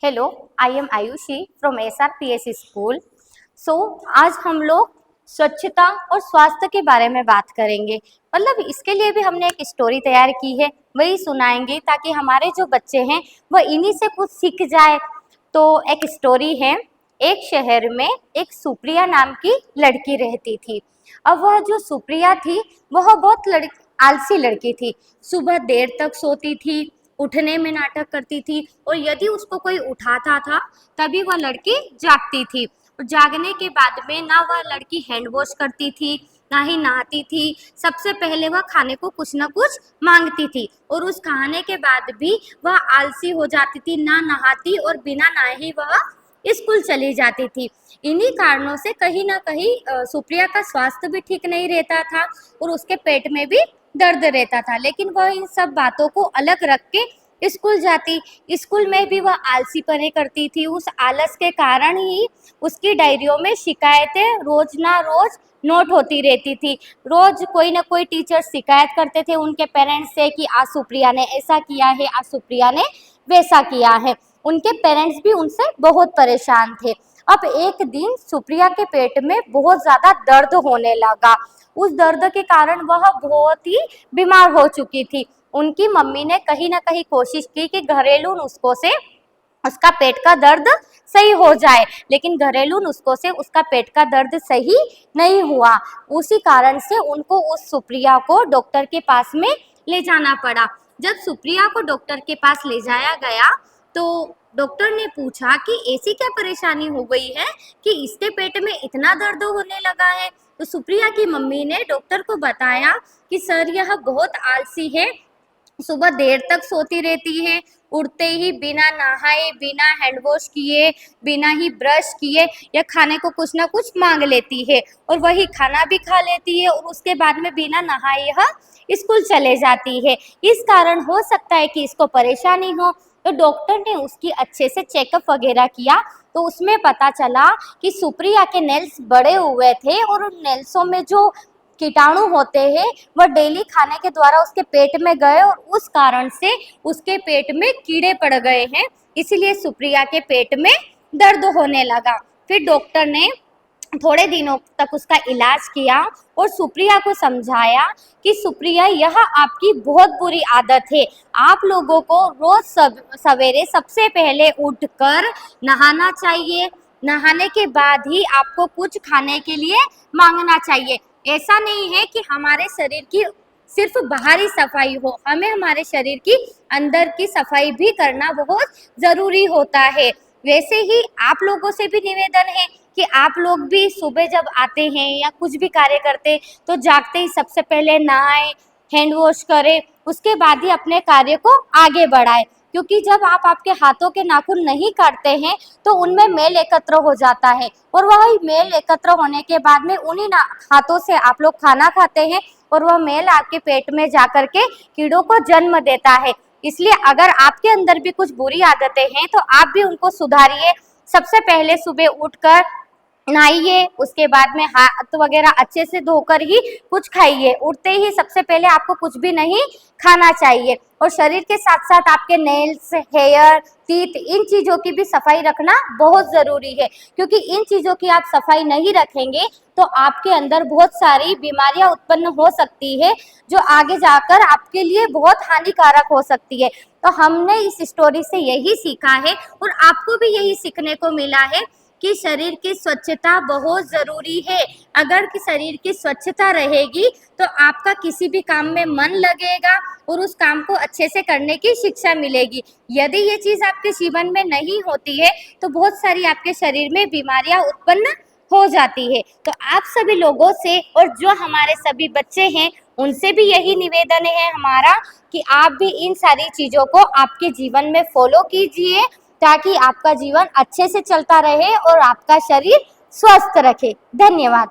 Hello, I am Ayushi from SRPS school. आज हम लोग स्वच्छता और स्वास्थ्य के बारे में बात करेंगे। मतलब इसके लिए भी हमने एक स्टोरी तैयार की है, वही सुनाएंगे ताकि हमारे जो बच्चे हैं वह इन्हीं से कुछ सीख जाए। तो एक स्टोरी है। एक शहर में एक सुप्रिया नाम की लड़की रहती थी। अब वह जो सुप्रिया थी वह बहुत आलसी लड़की थी। सुबह देर तक सोती थी, उठने में नाटक करती थी और यदि उसको कोई उठाता था तभी वह लड़की जागती थी। और जागने के बाद में ना वह लड़की हैंड वॉश करती थी, ना ही नहाती थी। सबसे पहले वह खाने को कुछ ना कुछ मांगती थी और उस खाने के बाद भी वह आलसी हो जाती थी, ना नहाती और बिना नहाए ही वह स्कूल चली जाती थी। इन्हीं कारणों से कहीं ना कहीं सुप्रिया का स्वास्थ्य भी ठीक नहीं रहता था और उसके पेट में भी दर्द रहता था। लेकिन वह इन सब बातों को अलग रख के स्कूल जाती। स्कूल में भी वह आलसीपने करती थी। उस आलस के कारण ही उसकी डायरियों में शिकायतें रोज ना रोज नोट होती रहती थी। रोज कोई ना कोई टीचर शिकायत करते थे उनके पेरेंट्स से कि आज सुप्रिया ने ऐसा किया है, आज सुप्रिया ने वैसा किया है। उनके पेरेंट्स भी उनसे बहुत परेशान थे। अब एक दिन सुप्रिया के पेट में बहुत ज़्यादा दर्द होने लगा। उस दर्द के कारण वह बहुत ही बीमार हो चुकी थी। उनकी मम्मी ने कहीं ना कहीं कोशिश की कि घरेलू नुस्खों से उसका पेट का दर्द सही हो जाए, लेकिन घरेलू नुस्खों से उसका पेट का दर्द सही नहीं हुआ। उसी कारण से उनको उस सुप्रिया को डॉक्टर के पास में ले जाना पड़ा। जब सुप्रिया को डॉक्टर के पास ले जाया गया तो डॉक्टर ने पूछा कि ऐसी क्या परेशानी हो गई है कि इसके पेट में इतना दर्द होने लगा है। तो सुप्रिया की मम्मी ने डॉक्टर को बताया कि सर यह बहुत आलसी है, सुबह देर तक सोती रहती है, उठते ही बिना नहाए, बिना हैंड वॉश किए, बिना ही ब्रश किए या खाने को कुछ ना कुछ मांग लेती है और वही खाना भी खा लेती है और उसके बाद में बिना नहाए यह स्कूल चले जाती है। इस कारण हो सकता है कि इसको परेशानी हो। तो डॉक्टर ने उसकी अच्छे से चेकअप वगैरह किया तो उसमें पता चला कि सुप्रिया के नेल्स बड़े हुए थे और उन नेल्सों में जो कीटाणु होते हैं वह डेली खाने के द्वारा उसके पेट में गए और उस कारण से उसके पेट में कीड़े पड़ गए हैं। इसीलिए सुप्रिया के पेट में दर्द होने लगा। फिर डॉक्टर ने थोड़े दिनों तक उसका इलाज किया और सुप्रिया को समझाया कि सुप्रिया यह आपकी बहुत बुरी आदत है। आप लोगों को रोज सवेरे सबसे पहले उठकर नहाना चाहिए। नहाने के बाद ही आपको कुछ खाने के लिए मांगना चाहिए। ऐसा नहीं है कि हमारे शरीर की सिर्फ बाहरी सफाई हो, हमें हमारे शरीर की अंदर की सफाई भी करना बहुत जरूरी होता है। वैसे ही आप लोगों से भी निवेदन है कि आप लोग भी सुबह जब आते हैं या कुछ भी कार्य करते तो जागते ही सबसे पहले नहाएं, हैंड वॉश करें, उसके बाद ही अपने कार्य को आगे बढ़ाएं। क्योंकि जब आप आपके हाथों के नाखून नहीं काटते हैं तो उनमें मेल एकत्र हो जाता है और वह मेल एकत्र होने के बाद में उन्हीं हाथों से आप लोग खाना खाते हैं और वह मेल आपके पेट में जाकर के कीड़ों को जन्म देता है। इसलिए अगर आपके अंदर भी कुछ बुरी आदतें हैं तो आप भी उनको सुधारिए। सबसे पहले सुबह उठकर नहाइए, उसके बाद में हाथ वगैरह अच्छे से धोकर ही कुछ खाइए। उठते ही सबसे पहले आपको कुछ भी नहीं खाना चाहिए और शरीर के साथ साथ आपके नेल्स, हेयर, टीथ, इन चीज़ों की भी सफाई रखना बहुत ज़रूरी है। क्योंकि इन चीज़ों की आप सफाई नहीं रखेंगे तो आपके अंदर बहुत सारी बीमारियां उत्पन्न हो सकती है जो आगे जाकर आपके लिए बहुत हानिकारक हो सकती है। तो हमने इस स्टोरी से यही सीखा है और आपको भी यही सीखने को मिला है कि शरीर की स्वच्छता बहुत ज़रूरी है। अगर कि शरीर की स्वच्छता रहेगी तो आपका किसी भी काम में मन लगेगा और उस काम को अच्छे से करने की शिक्षा मिलेगी। यदि ये चीज़ आपके जीवन में नहीं होती है तो बहुत सारी आपके शरीर में बीमारियां उत्पन्न हो जाती है। तो आप सभी लोगों से और जो हमारे सभी बच्चे हैं उनसे भी यही निवेदन है हमारा कि आप भी इन सारी चीज़ों को आपके जीवन में फॉलो कीजिए ताकि आपका जीवन अच्छे से चलता रहे और आपका शरीर स्वस्थ रखे। धन्यवाद।